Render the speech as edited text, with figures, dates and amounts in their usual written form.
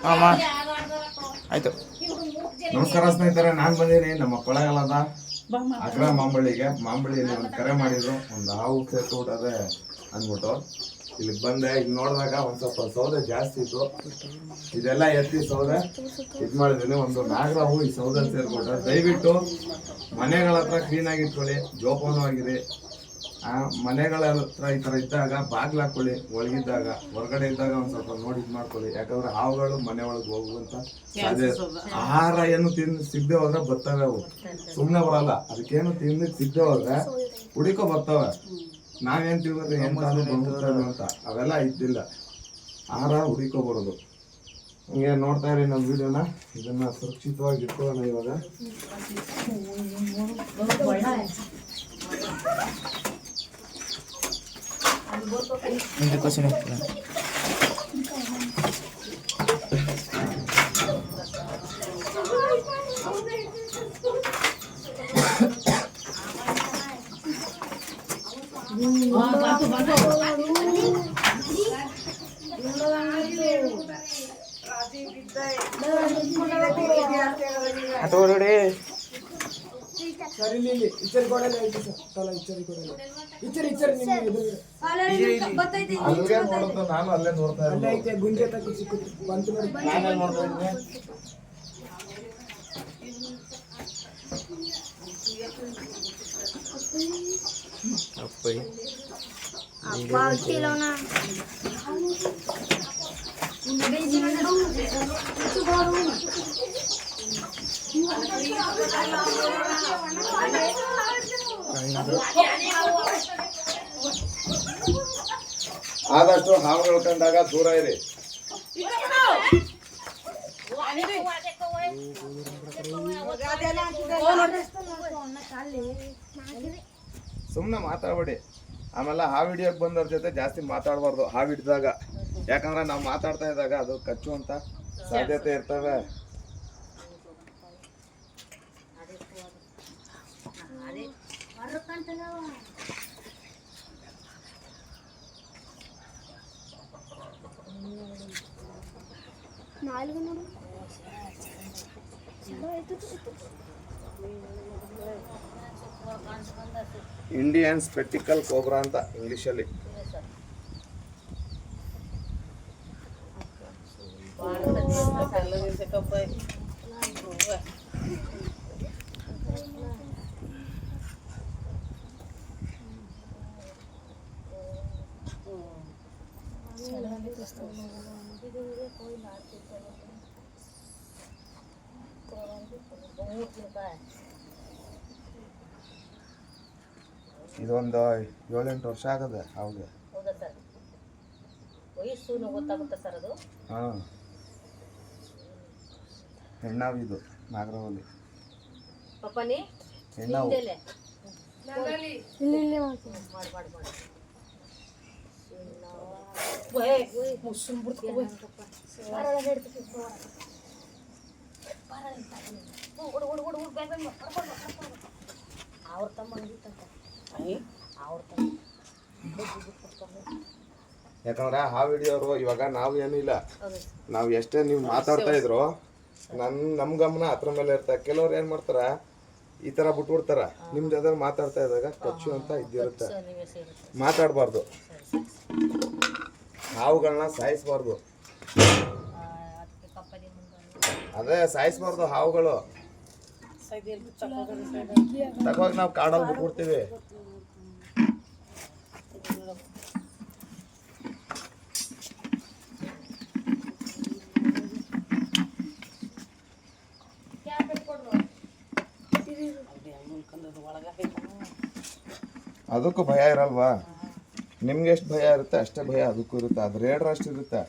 ಹಾಂ ಆಯಿತು. ನಮಸ್ಕಾರ ಸ್ನೇಹಿತರೆ, ನಾನು ಬಂದೀನಿ ನಮ್ಮ ಕೊಳ್ಳೇಗಾಲದ ಅಗ್ರ ಮಾಂಬಳ್ಳಿಗೆ. ಮಾಂಬಳ್ಳಿಯಲ್ಲಿ ಒಂದು ಕರೆ ಮಾಡಿದ್ರು, ಒಂದು ಹಾವು ಸೇರ್ಕೊಬಿಟ್ಟದೆ ಅಂದ್ಬಿಟ್ಟು ಇಲ್ಲಿಗೆ ಬಂದೆ. ಇಲ್ಲಿ ನೋಡಿದಾಗ ಒಂದು ಸ್ವಲ್ಪ ಸೌದೆ ಜಾಸ್ತಿ ಇತ್ತು, ಇದೆಲ್ಲ ಎತ್ತಿ ಸೌದೆ ಇದು ಮಾಡಿದ್ದೀನಿ. ಒಂದು ನಾಗರಾವು ಈ ಸೌದೆ ಸೇರ್ಕೊಟ್ರೆ. ದಯವಿಟ್ಟು ಮನೆಗಳ ಹತ್ರ ಕ್ಲೀನಾಗಿ ಇಟ್ಕೊಳ್ಳಿ, ಜೋಪಾನವಾಗಿರಿ. ಮನೆಗಳ ಹತ್ರ ಈ ಥರ ಇದ್ದಾಗ ಬಾಗ್ಲು ಹಾಕೊಳ್ಳಿ, ಒಳಗಿದ್ದಾಗ. ಹೊರಗಡೆ ಇದ್ದಾಗ ಒಂದು ಸ್ವಲ್ಪ ನೋಡಿ ಇದು ಮಾಡ್ಕೊಳ್ಳಿ, ಯಾಕಂದ್ರೆ ಹಾವುಗಳು ಮನೆ ಒಳಗೆ ಹೋಗುವಂತ ಆಹಾರ ಏನು ತಿಂದು ಸಿಗದೆ ಹೋದ್ರೆ ಬರ್ತವೆ, ಅವು ಸುಮ್ಮನೆ ಬರಲ್ಲ. ಅದಕ್ಕೇನು ತಿಂದು ಸಿಗದೆ ಹೋದ್ರೆ ಹುಡುಕೋ ಬರ್ತವೆ. ನಾವೇನ್ ತಿಳ್ಕೊಂಡ್ರೆ ಎಂತಾದ್ರೂ ಬಂದ್ಬಿಡ್ತವೆ ಅಂತ ಅವೆಲ್ಲ ಇದ್ದಿಲ್ಲ. ಆಹಾರ ಹುಡುಕೋ ಬರೋದು. ಹಿಂಗೆ ನೋಡ್ತಾ ಇರಿ ನಮ್ಮ ವಿಡಿಯೋನ. ಇದನ್ನ ಸುರಕ್ಷಿತವಾಗಿ ಇಟ್ಕೊಳ್ಳೋಣ. ಇವಾಗ ನಾನು ಅಲ್ಲೇ ನೋಡ್ತಾ ಇದ್ದೆ. ಆದಷ್ಟು ಹಾವುಗಳು ಕಂಡಾಗ ದೂರ ಇರಿ. ಸುಮ್ಮನೆ ಮಾತಾಡ್ಬೇಡಿ. ಆಮೇಲೆ ಹಾವು ಹಿಡಿಯೋಕೆ ಬಂದವ್ರ ಜೊತೆ ಜಾಸ್ತಿ ಮಾತಾಡಬಾರ್ದು ಹಾವು ಹಿಡಿದಾಗ. ಯಾಕಂದ್ರೆ ನಾವು ಮಾತಾಡ್ತಾ ಇದ್ದಾಗ ಅದು ಕಚ್ಚುವಂತ ಸಾಧ್ಯತೆ ಇರ್ತವೆ. ಇಂಡಿಯನ್ ಸ್ಪೆಕ್ಟಿಕಲ್ ಕೋಬ್ರಾ ಅಂತ ಇಂಗ್ಲಿಷಲ್ಲಿ. ಇದೊಂದು 7-8 ವರ್ಷ ಆಗದೆ ಅವ್ಗೆ. ಹಾಂ, ಹೆಣ್ಣಾವು ಇದು ನಾಗರವಲ್ಲಿ. ಹೆಣ್ಣಾವು ಯಾಕಂದ್ರೆ ಹಾವು ಹಿಡಿಯೋರು ಇವಾಗ ನಾವು ಏನಿಲ್ಲ, ನಾವು ಎಷ್ಟೇ ನೀವು ಮಾತಾಡ್ತಾ ಇದ್ರು ನಮ್ಮ ಗಮನ ಅದ್ರ ಮೇಲೆ ಇರ್ತಾರೆ. ಕೆಲವ್ರು ಏನ್ ಮಾಡ್ತಾರ, ಈ ತರ ಬಿಟ್ಬಿಡ್ತಾರ. ನಿಮ್ ಜೊತೆ ಮಾತಾಡ್ತಾ ಇದ್ದಾಗ ಕಚ್ಚು ಅಂತ ಇದ್ದಿರುತ್ತೆ. ಮಾತಾಡಬಾರ್ದು, ಹಾವುಗಳನ್ನ ಸಾಯಿಸಬಾರ್ದು. ಅದೇ ಸಾಯಿಸಬಾರ್ದು ಹಾವುಗಳು. ತಗೋಗಿ ನಾವು ಕಾಡಲ್ಲಿ ಬಿಟ್ಬಿಡ್ತೀವಿ. ಅದಕ್ಕೂ ಭಯ ಇರಲ್ವಾ? ನಿಮ್ಗೆ ಎಷ್ಟು ಭಯ ಇರುತ್ತೆ ಅಷ್ಟೇ ಭಯ ಅದಕ್ಕೂ ಇರುತ್ತೆ. ಅದು ರೇಡ್ರ್ ಅಷ್ಟು ಇರುತ್ತೆ.